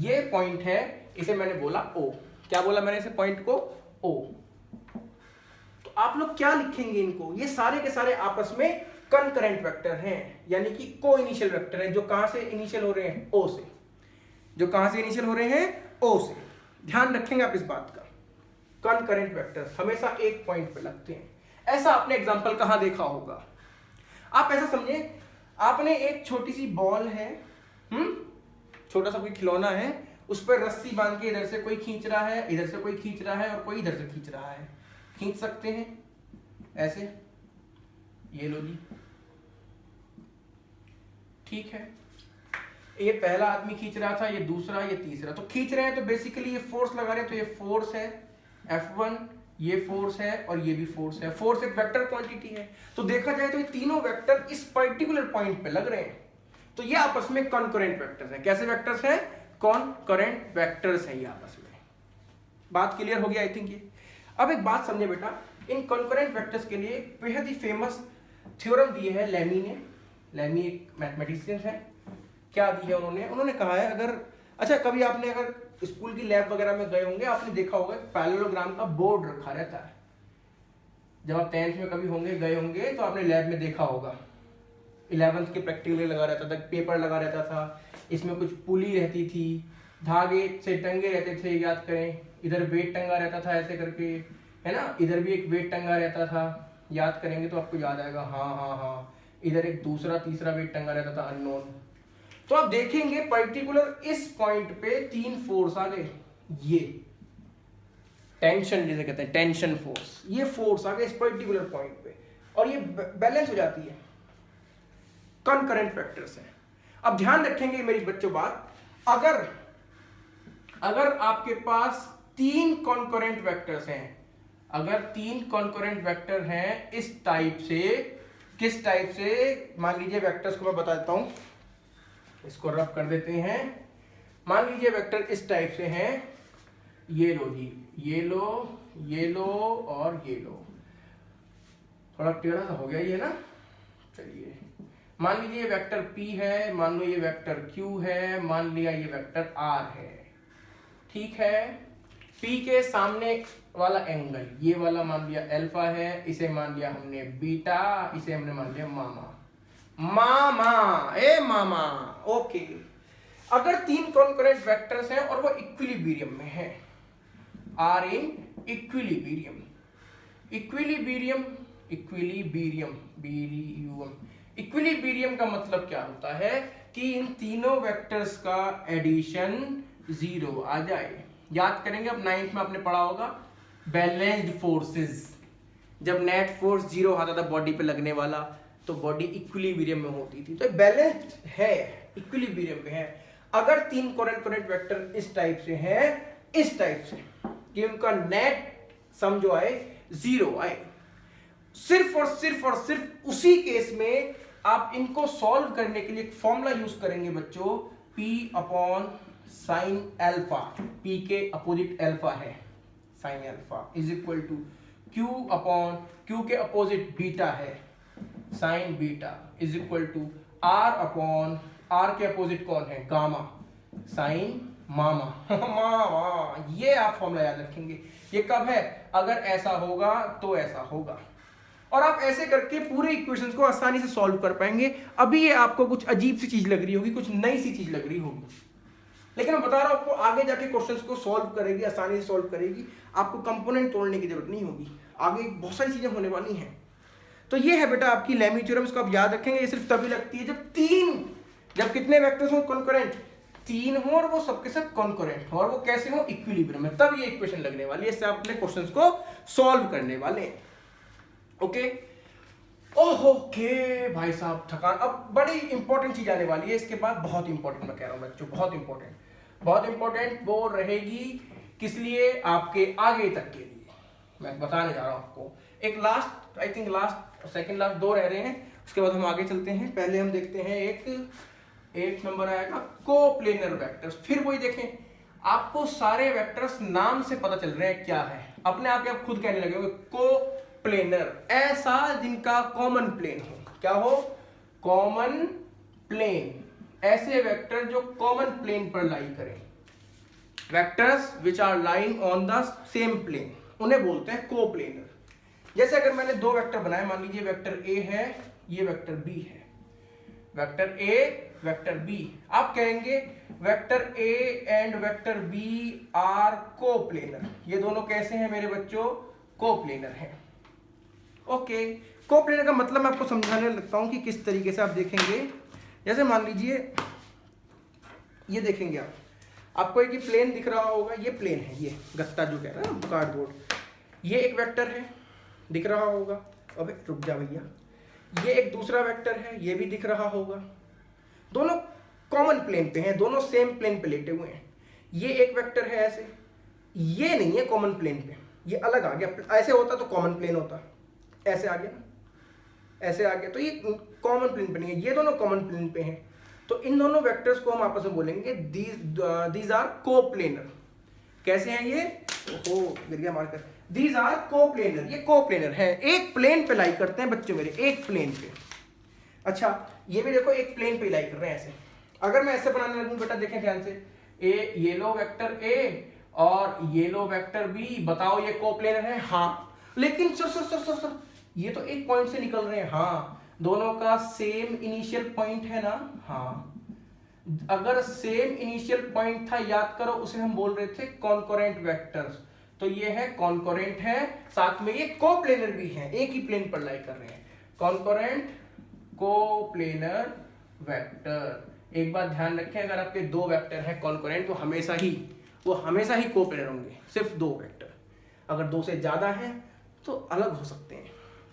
ये पॉइंट है, इसे मैंने बोला ओ। क्या बोला मैंने इसे पॉइंट को? ओ। तो आप लोग क्या लिखेंगे इनको? ये सारे के सारे आपस में कंकरेंट वेक्टर हैं, यानी कि को इनिशियल वेक्टर है, जो कहां से इनिशियल हो रहे हैं? ओ से। जो कहां से इनिशियल हो रहे हैं? ओ से। ध्यान रखेंगे आप इस बात का, कंकरेंट वेक्टर्स हमेशा एक पॉइंट पे लगते हैं। ऐसा आपने एग्जांपल कहां देखा होगा? आप ऐसा समझे, आपने एक छोटी सी बॉल है, छोटा सा कोई खिलौना है, उस पर रस्सी बांध के इधर से कोई खींच रहा है, इधर से कोई खींच रहा है और कोई इधर से खींच रहा है। खींच सकते हैं ऐसे, ये लो जी, ठीक है, ये पहला आदमी खींच रहा था, ये दूसरा, ये तीसरा, तो खींच रहे हैं तो बेसिकली ये फोर्स लगा रहे हैं, तो ये फोर्स है F1, ये फोर्स है और ये भी फोर्स है। फोर्स एक वेक्टर क्वांटिटी है, तो देखा जाए तो ये तीनों वेक्टर इस पर्टिकुलर पॉइंट पे लग रहे हैं, तो ये आपस में कंकरेंट वेक्टर्स हैं। कैसे वेक्टर्स हैं? कंकरेंट वेक्टर्स हैं ये आपस में। बात क्लियर हो गया आई थिंक ये। अब एक बात समझे बेटा, इन कंकरेंट वेक्टर्स के लिए बेहद ही फेमस थ्योरम दी है लेमी ने। लेमी एक मैथमेटिशियन है। क्या दी है उन्होंने कहा है, अगर अच्छा कभी आपने अगर स्कूल की लैब वगैरह में गए होंगे, आपने देखा होगा पैरेललोग्राम का बोर्ड रखा रहता है। जब आप 10th में कभी होंगे, गए होंगे, तो आपने लैब में देखा होगा, 11th के प्रैक्टिकल लगा रहता था, पेपर लगा रहता था, इसमें कुछ पुली रहती थी, धागे से टंगे रहते थे, याद करें, इधर वेट टंगा रहता था ऐसे करके, है ना, इधर भी एक वेट टंगा रहता था, याद करेंगे तो आपको याद आएगा, हाँ हाँ हाँ, इधर एक दूसरा तीसरा वेट टंगा रहता था अननोन। तो आप देखेंगे पर्टिकुलर इस पॉइंट पे 3 फोर्स आ गए, ये टेंशन जिसे कहते हैं, टेंशन फोर्स, ये फोर्स आ गए इस पर्टिकुलर पॉइंट पे, और ये बैलेंस हो जाती है, कॉन्करेंट वेक्टर्स हैं। अब ध्यान रखेंगे मेरी बच्चों बात, अगर आपके पास 3 कॉन्करेंट वेक्टर्स हैं, अगर 3 कॉन्करेंट वेक्टर हैं इस टाइप से, किस टाइप से, मान लीजिए वेक्टर्स को मैं बता देता हूं, इसको रब कर देते हैं, मान लीजिए वेक्टर इस टाइप से हैं, ये लो जी, ये लो, ये लो और ये लो, थोड़ा टेढ़ा सा हो गया ये ना, चलिए मान लीजिए ये वेक्टर P है, मान लो ये वेक्टर Q है, मान लिया ये वेक्टर R है, ठीक है। P के सामने वाला एंगल ये वाला मान लिया अल्फा है, इसे मान लिया हमने बीटा, इसे हमने मान लिया मामा, मामा, ओके। अगर 3 कॉन्करेंट वेक्टर्स हैं और वो इक्विलिब्रियम में हैं, आर इन इक्विलिब्रियम, इक्विलिब्रियम का मतलब क्या होता है कि इन तीनों वेक्टर्स का एडिशन 0 आ जाए। याद करेंगे, अब 9th में आपने पढ़ा होगा बैलेंस्ड फोर्सेस, जब नेट फोर्स 0 आता था बॉडी पे लगने वाला, तो बॉडी इक्विलिब्रियम में होती थी, तो बैलेंस्ड है, इक्विलिब्रियम में है। अगर 3 कॉन्करेंट वेक्टर इस टाइप से हैं, इस टाइप से कि उनका नेट सम जो आए 0 आए, सिर्फ और सिर्फ उसी केस में आप इनको सॉल्व करने के लिए एक फॉर्मूला यूज करेंगे बच्चों, P upon sine alpha, P के अपोजिट अल्फा है, sine alpha is equal to Q upon Q के अपोजिट बीटा है, sine beta is equal to R upon R के अपोजिट कौन है, गामा, साइन मामा मामा। ये आप फॉर्मूला याद रखेंगे। ये कब है, अगर ऐसा होगा तो ऐसा होगा, और आप ऐसे करके पूरे इक्वेशंस को आसानी से सॉल्व कर पाएंगे। अभी ये आपको कुछ अजीब सी चीज लग रही होगी, कुछ नई सी चीज लग रही होगी, लेकिन मैं बता रहा हूं आपको, आगे जाके क्वेश्चंस को सॉल्व करेगी, आसानी से सॉल्व करेगी, आपको कंपोनेंट तोड़ने की जरूरत नहीं होगी, आगे बहुत सारी चीजें होने वाली हैं। तो ये है बेटा आपकी लेमी थ्योरम, इसको आप याद रखेंगे। ये सिर्फ तभी लगती है जब कितने वेक्टर्स हो, कॉन्करेंट 3 हो, और वो सबके साथ कॉन्करेंट हो, और वो कैसे हो, इक्विलिब्रियम में, तब ये इक्वेशन लगने वाली है। इससे आप अपने क्वेश्चंस को सॉल्व करने वाले हैं। ओके, ओके भाई साहब, थकान। अब बड़ी इंपॉर्टेंट चीज आने वाली है इसके बाद, बहुत इंपॉर्टेंट, मैं कह रहा हूं बच्चों, बहुत इंपॉर्टेंट वो रहेगी, किस लिए, आपके आगे तक के लिए मैं बताने जा रहा हूं आपको। एक last, I think last, second last 2 रह रहे हैं, उसके बाद हम आगे चलते हैं। पहले हम देखते हैं एक नंबर आएगा कोप्लेनर वेक्टर्स। फिर वही देखें, आपको सारे वेक्टर्स नाम से पता चल रहे हैं क्या है, अपने आप आप खुद कहने लगे होंगे कोप्लेनर, ऐसा जिनका कॉमन प्लेन हो। क्या हो, कॉमन प्लेन, ऐसे वेक्टर जो कॉमन प्लेन पर लाई करें, vectors which are lying on the same plane, उन्हें बोलते हैं कोप्लेनर। जैसे अगर मैंने 2 वेक्टर बनाए, मान लीजिए वेक्टर ए है, ये वेक्टर बी है, वेक्टर ए वेक्टर बी, आप कहेंगे vector A and vector B are coplanar. ये दोनों कैसे हैं मेरे बच्चों, कोप्लेनर हैं। ओके, कोप्लेनर का मतलब मैं आपको समझाने लगता हूं कि किस तरीके से आप देखेंगे। जैसे मान लीजिए ये देखेंगे आपको एक प्लेन दिख रहा होगा, ये प्लेन है, ये गत्ता जो कह रहा है ना, कार्डबोर्ड, ये एक वेक्टर है दिख रहा होगा, अबे रुक जा भैया, ये एक दूसरा वेक्टर है, ये भी दिख रहा होगा, दोनों कॉमन प्लेन पे हैं, दोनों सेम प्लेन पे लेटे हुए हैं। ये एक वेक्टर है ऐसे, ये नहीं है कॉमन प्लेन पे, ये अलग आ गया, ऐसे होता तो कॉमन प्लेन होता, ऐसे आ गया ना, ऐसे आ गया, तो ये कॉमन प्लेन पे नहीं है, ये दोनों कॉमन प्लेन पे हैं। तो इन दोनों वेक्टर्स को हम आपस में बोलेंगे दीज आर कोप्लेनर। कैसे हैं ये, ओहो गिर गया मार्कर, दीज आर कोप्लेनर, ये कोप्लेनर है, एक प्लेन पे लाई करते हैं बच्चों मेरे, एक प्लेन पे। अच्छा, ये भी देखो एक प्लेन पे लाई कर रहे हैं ऐसे। अगर मैं ऐसे बनाने लगूं बेटा, देखें ध्यान से, ए येलो वेक्टर ए और येलो वेक्टर बी, बताओ ये कोप्लेनर है, हाँ। लेकिन सर ये तो एक पॉइंट से निकल रहे हैं, हाँ। दोनों का सेम इनिशियल पॉइंट है ना, हाँ, अगर सेम इनिशियल पॉइंट था, याद करो उसे हम बोल रहे थे कॉन्करेंट वेक्टर्स, तो ये है कॉन्करेंट है, साथ में ये कोप्लेनर भी है, एक ही प्लेन पर लाई कर रहे हैं, कॉन्करेंट कोप्लेनर वेक्टर। एक बात ध्यान रखें, अगर आपके दो वेक्टर है कॉन्करेंट, वो हमेशा ही कोप्लेनर होंगे, सिर्फ दो वेक्टर। अगर दो से ज्यादा है तो अलग हो सकते हैं,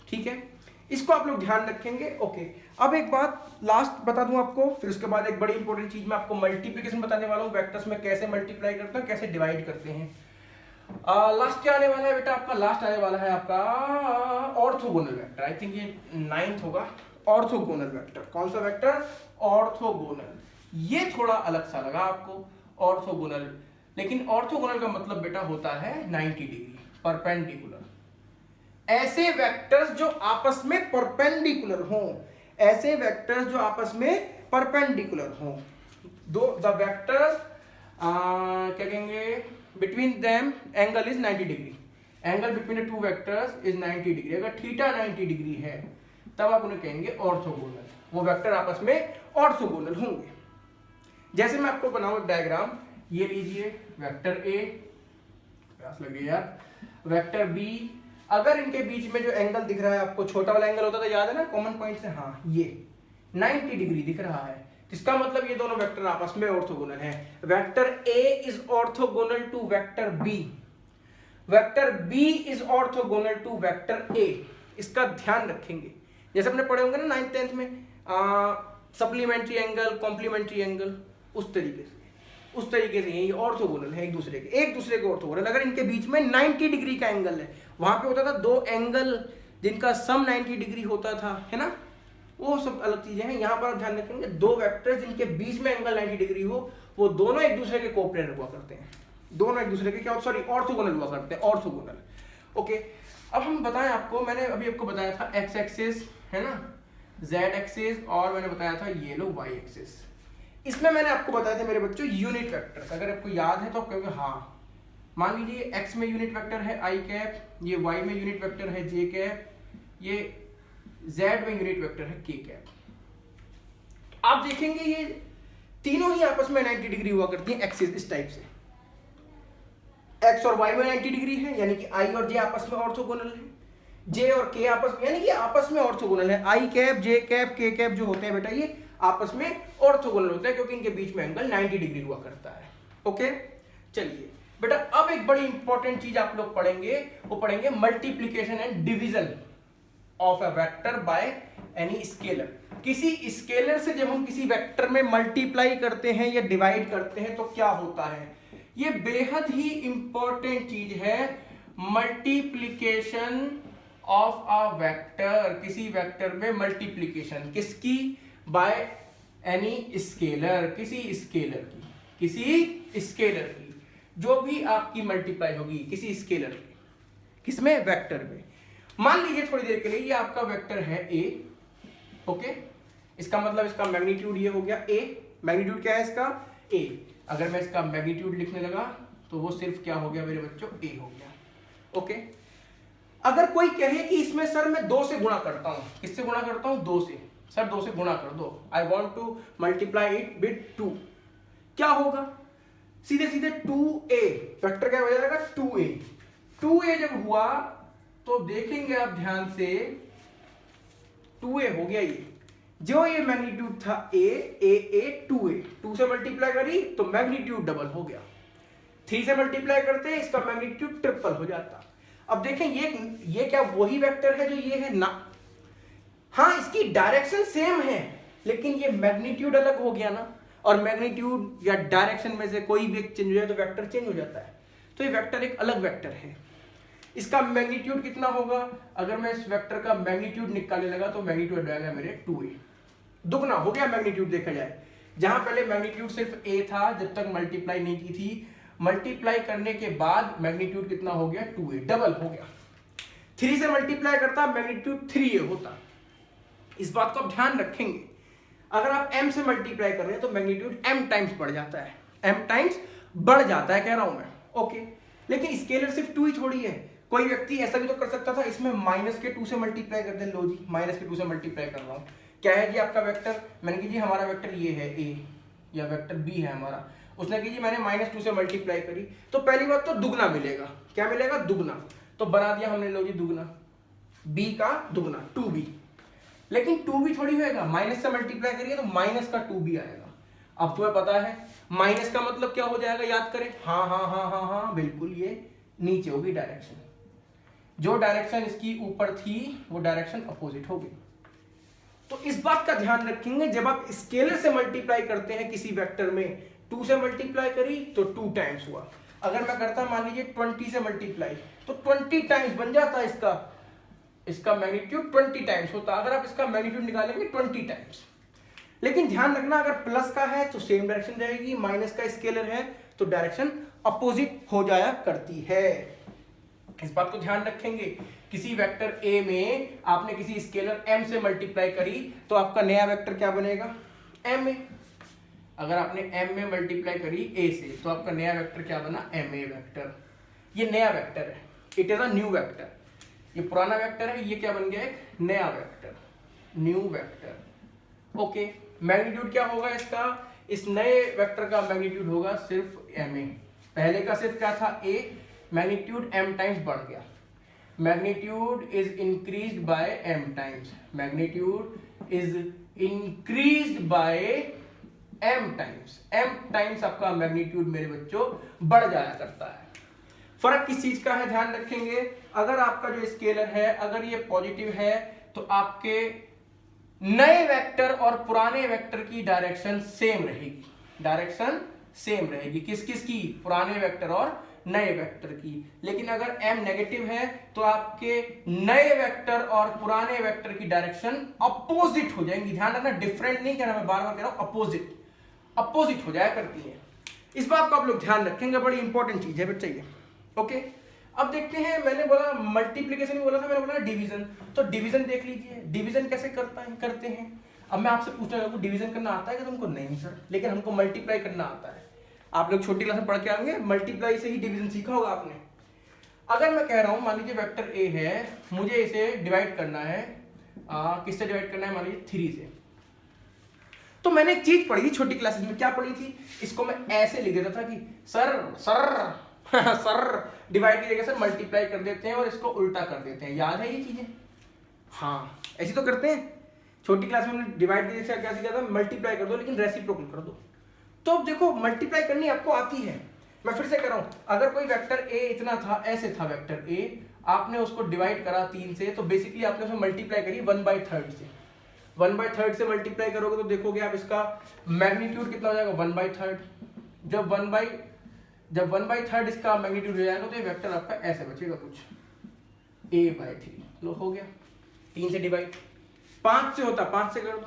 ठीक है, इसको आप लोग ध्यान रखेंगे। ओके, अब एक बात लास्ट बता दूं आपको, फिर उसके बाद एक बड़ी इंपॉर्टेंट चीज मैं आपको मल्टीप्लिकेशन बताने वाला हूं, वेक्टर्स में कैसे मल्टीप्लाई करते हैं, कैसे डिवाइड करते हैं। लास्ट क्या आने वाला है बेटा आपका, लास्ट आने वाला है आपका ऑर्थोगोनल वेक्टर, आई थिंक ये 9th होगा, ऑर्थोगोनल वेक्टर। कौन सा वेक्टर, ऑर्थोगोनल। ये थोड़ा अलग सा लगा आपको, ऑर्थोगोनल, लेकिन ऑर्थोगोनल का मतलब बेटा होता है 90 डिग्री, परपेंडिकुलर। ऐसे वेक्टर्स जो आपस में परपेंडिकुलर हों, ऐसे वेक्टर्स जो आपस में परपेंडिकुलर हों, दो द वेक्टर्स क्या कहेंगे, between them angle is 90 degree, angle between the two vectors is 90 degree. अगर थीटा 90 डिग्री है तब आप उन्हें कहेंगे ऑर्थोगोनल, वो वेक्टर आपस में ऑर्थोगोनल होंगे। जैसे मैं आपको बनाऊं एक डायग्राम, ये लीजिए वेक्टर ए, प्यास लग रही है यार, वेक्टर बी, अगर इनके बीच में जो एंगल दिख रहा है आपको, छोटा वाला एंगल होता था याद है ना कॉमन पॉइंट से, हाँ ये 90 डिग्री दिख रहा है, इसका मतलब ये दोनों वेक्टर आपस में ऑर्थोगोनल हैं। Vector A is orthogonal to vector B, vector B is orthogonal to vector A, इसका ध्यान रखेंगे। जैसे अपने पढ़े होंगे ना 9th 10th में सप्लीमेंट्री एंगल, कॉम्प्लीमेंट्री एंगल, उस तरीके से ये ऑर्थोगोनल है एक दूसरे के ऑर्थोगोनल। अगर इनके बीच में 90 डिग्री का एंगल है, वहां पे होता था दो एंगल जिनका सम 90 डिग्री होता था, है ना, वो सब अलग चीजें हैं। यहां पर आप ध्यान रखेंगे, दो वेक्टर्स जिनके बीच में एंगल 90 डिग्री हो, वो दोनों एक दूसरे के कोप्लेनर हुआ करते हैं, दोनों एक दूसरे के क्या, सॉरी, ऑर्थोगोनल हुआ करते हैं, ऑर्थोगोनल। ओके, अब हम बताएं आपको, मैंने अभी आपको बताया था एक्स एक्सिस है ना, जेड एक्सिस, और मैंने बताया था ये लो वाई एक्सिस। इसमें मैंने आपको बताया था मेरे बच्चों यूनिट वेक्टर्स, अगर आपको याद है तो आप कहोगे हाँ। मान लीजिए एक्स में यूनिट वेक्टर है आई कैप, ये वाई में यूनिट वेक्टर है जे कैप, ये जेड में यूनिट वेक्टर है के कैप। आप देखेंगे ये तीनों ही आपस में 90 डिग्री हुआ करती हैं एक्सिस, इस टाइप से। एक्स और वाई में 90 डिग्री है, यानी कि आई और जे आपस में ऑर्थोगोनल है, जे और के आपस में, यानी कि आपस में ऑर्थोगोनल है। आई कैप, जे कैप, के कैप जो होते हैं बेटा, ये आपस में ऑर्थोगोनल होते हैं, क्योंकि इनके बीच में एंगल 90 डिग्री हुआ करता है। ओके, चलिए बेटा, अब एक बड़ी इंपॉर्टेंट चीज आप लोग पढ़ेंगे, वो पढ़ेंगे multiplication and division of a vector by any scalar. किसी स्केलर से जब हम किसी वेक्टर में मल्टीप्लाई करते हैं या डिवाइड करते हैं तो क्या होता है, ये बेहद ही इंपॉर्टेंट चीज है। मल्टीप्लीकेशन ऑफ अ वेक्टर, किसी वेक्टर में मल्टीप्लीकेशन किसकी, बाय एनी स्केलर, किसी स्केलर की जो भी आपकी मल्टीप्लाई होगी किसी स्केलर की, किसमें, वेक्टर में। मान लीजिए थोड़ी देर के लिए ये आपका वेक्टर है ए, ओके, इसका मतलब इसका मैग्नीट्यूड ये हो गया ए, मैग्नीट्यूड क्या है इसका, ए। अगर मैं इसका मैग्नीट्यूड लिखने लगा तो वो सिर्फ क्या हो गया मेरे बच्चों, ए हो गया। ओके, अगर कोई कहे कि इसमें सर मैं 2 से गुणा करता हूं, किससे गुणा करता हूं, 2 से, सर 2 से गुणा कर दो, I want to multiply it with 2, क्या होगा, सीधे सीधे 2a, वेक्टर क्या हो जाएगा 2a। 2a जब हुआ तो देखेंगे आप ध्यान से, 2a हो गया ये, जो ये मैग्नीट्यूड था a 2a, 2 से मल्टीप्लाई करी तो मैग्नीट्यूड डबल हो गया, 3 से मल्टीप्लाई करते हैं इसका मैग्नीट्यूड ट्रिपल हो जाता। अब देखें ये क्या वही वेक्टर है जो ये है ना, हाँ इसकी डायरेक्शन सेम है, लेकिन ये मैग्नीट्यूड अलग हो गया ना, और मैग्नीट्यूड या डायरेक्शन में से कोई भी चेंज हो जाए तो वेक्टर चेंज हो जाता है। तो ये वेक्टर एक अलग वेक्टर है, इसका मैग्नीट्यूड कितना होगा, अगर मैं इस वेक्टर का मैग्नीट्यूड निकालने लगा तो मैग्नीट्यूड आ जाएगा मेरे 2a, दुगना हो गया मैग्नीट्यूड देखा जाए। जहां पहले मैग्नीट्यूड सिर्फ a था जब तक मल्टीप्लाई नहीं की थी, मल्टीप्लाई करने के बाद मैग्नीट्यूड कितना हो गया 2a, डबल हो गया। 3 से मल्टीप्लाई करता मैग्नीट्यूड 3a होता। इस बात को आप ध्यान रखेंगे, अगर आप m से मल्टीप्लाई कर रहे हैं तो मैग्नीट्यूड m टाइम्स बढ़ जाता है, m टाइम्स बढ़ जाता है कह रहा हूं मैं। ओके, लेकिन स्केलर सिर्फ 2 ही थोड़ी है, कोई व्यक्ति ऐसा भी तो कर सकता था, इसमें -2 से मल्टीप्लाई कर दे। लो जी, -2 से मल्टीप्लाई कर रहा हूँ। क्या है जी आपका वेक्टर, मैंने कि जी हमारा वेक्टर ये है a या वेक्टर b है हमारा, उसने कि जी मैंने -2 से मल्टीप्लाई करी, तो पहली बात तो दुगना मिलेगा। क्या मिलेगा? दुगना। तो बना दिया हमने, लो जी दुगना, b का दुगना 2b। लेकिन 2b थोड़ी होएगा, माइनस से मल्टीप्लाई करिए तो माइनस का 2b आएगा। अब तुम्हें पता है माइनस का मतलब क्या हो जाएगा, याद करें। हाँ हाँ हाँ हाँ हाँ बिल्कुल, ये नीचे होगी डायरेक्शन। जो डायरेक्शन इसकी ऊपर थी वो डायरेक्शन अपोजिट होगी। तो इस बात का ध्यान रखेंगे, जब आप स्केलर से मल्टीप्लाई करते हैं किसी वेक्टर में, 2 से मल्टीप्लाई करी तो 2 टाइम्स हुआ। अगर मैं करता मान लीजिए 20 से मल्टीप्लाई, तो 20 टाइम्स बन जाता है इसका मैग्नीट्यूड 20 टाइम्स होता। अगर आप इसका मैग्नीट्यूड निकालेंगे 20 टाइम्स। लेकिन ध्यान रखना, अगर प्लस का है तो सेम डायरेक्शन रहेगी, माइनस का स्केलर है तो डायरेक्शन अपोजिट हो जाया करती है। इस बात को ध्यान रखेंगे। किसी वेक्टर a में आपने किसी स्केलर m से मल्टीप्लाई करी तो आपका नया वेक्टर क्या बनेगा, m a। अगर आपने m में मल्टीप्लाई करी a से तो आपका नया वेक्टर क्या बना, ma वेक्टर। ये नया वेक्टर है, it is a new vector. ये पुराना वेक्टर है, ये क्या बन गया, एक नया vector, new vector. Okay, magnitude क्या होगा इसका, इस नए वेक्टर का मैग्नीट्यूड होगा सिर्फ ma। पहले का सिर्फ क्या था, a, मैग्नीट्यूड m टाइम्स बढ़ गया। Magnitude is increased by m times, magnitude is increased by m times. m times आपका मैग्नीट्यूड मेरे बच्चों बढ़ जाया करता है। फर्क किस चीज का है, ध्यान रखेंगे। अगर आपका जो स्केलर है अगर ये पॉजिटिव है तो आपके नए वेक्टर और पुराने वेक्टर की डायरेक्शन सेम रहेगी, डायरेक्शन सेम रहेगी। किस किस की, पुराने वेक्टर और नए वेक्टर की। लेकिन अगर m नेगेटिव है तो आपके नए वेक्टर और पुराने वेक्टर की डायरेक्शन अपोजिट हो जाएंगी। ध्यान रखना, डिफरेंट नहीं कहना, मैं बार बार कह रहा हूं, अपोजिट हो जाया करती है। इस बात को आप लोग ध्यान रखेंगे, बड़ी इंपॉर्टेंट चीज है बच्चे ये। ओके, अब देखते हैं, मैंने बोला मल्टीप्लीकेशन बोला था, मैंने बोला डिवीजन। तो डिवीजन देख लीजिए, डिवीजन कैसे करते हैं। अब मैं आपसे पूछने लगा, डिवीजन करना आता है कि तुमको? नहीं सर, लेकिन हमको मल्टीप्लाई करना आता है। आप लोग छोटी क्लास में पढ़ के आएंगे, मल्टीप्लाई से ही डिवीजन सीखा होगा आपने। अगर मैं कह रहा हूं, मान लीजिए वेक्टर ए है, मुझे इसे डिवाइड करना है, किससे डिवाइड करना है, मान लीजिए 3 से। तो मैंने एक चीज पढ़ी थी छोटी क्लासेस में, क्या पढ़ी थी, इसको मैं ऐसे लिख देता था कि सर सर डिवाइड की जगह से मल्टीप्लाई कर देते हैं और इसको उल्टा कर देते हैं। याद है ये चीजें? हाँ, ऐसी तो करते हैं। छोटी क्लास में हमने डिवाइड की जगह क्या सीखा था, मल्टीप्लाई कर दो लेकिन रेसिप्रोकल कर दो। तो अब देखो, मल्टीप्लाई करनी आपको आती है। मैं फिर से कह रहा हूं, अगर कोई वेक्टर a इतना था, ऐसे था वेक्टर a, आपने उसको डिवाइड करा 3 से, तो बेसिकली आपने उसमें मल्टीप्लाई करी 1/3 से। 1/3 से मल्टीप्लाई करोगे तो देखोगे आप इसका मैग्नीट्यूड कितना हो जाएगा, 1/3। जब 1/3 इसका मैग्नीट्यूड हो जाएगा तो ये वेक्टर आपका ऐसे बचेगा कुछ, a/3। लो हो गया, 3 से डिवाइड। 5 से होता 5 से कर दो,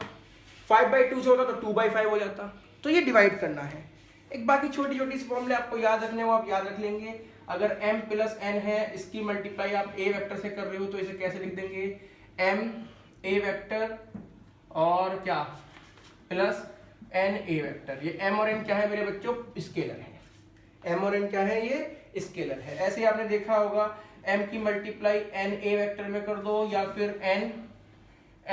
5/2 से होता तो 2/5 हो जाता। तो ये डिवाइड करना है। एक बाकी छोटी छोटी फॉर्मूले आपको याद रखने वो आप याद रख लेंगे। अगर m + n है, इसकी मल्टीप्लाई आप a वेक्टर से कर रहे हो तो इसे कैसे लिख देंगे, m a वेक्टर और क्या प्लस n a वेक्टर। ये m और n क्या है मेरे बच्चों, स्केलर है। m और n क्या है, ये स्केलर है। ऐसे ही आपने देखा होगा, m की मल्टीप्लाई n a वेक्टर में कर दो या फिर n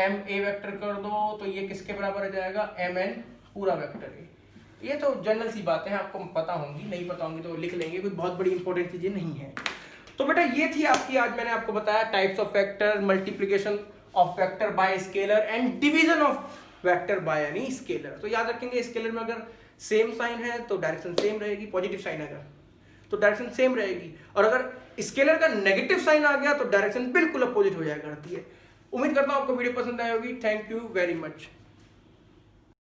m a वेक्टर कर दो तो ये किसके बराबर हो जाएगा, mn पूरा वेक्टर है। ये तो जनरल सी बातें हैं, आपको पता होंगी, नहीं पता होंगी तो लिख लेंगे, कोई बहुत बड़ी इंपॉर्टेंट चीजें नहीं है। तो बेटा ये थी आपकी, आज मैंने आपको बताया types of vector, multiplication of vector by scalar and division of vector by यानी स्केलर। तो याद रखेंगे, स्केलर में अगर सेम साइन है तो डायरेक्शन सेम रहेगी, पॉजिटिव साइन अगर तो डायरेक्शन सेम रहेगी, और अगर स्केलर का नेगेटिव साइन आ गया तो डायरेक्शन बिल्कुल अपोजिट हो जाया करती है। उम्मीद करता हूं आपको वीडियो पसंद आई होगी। Thank you very much.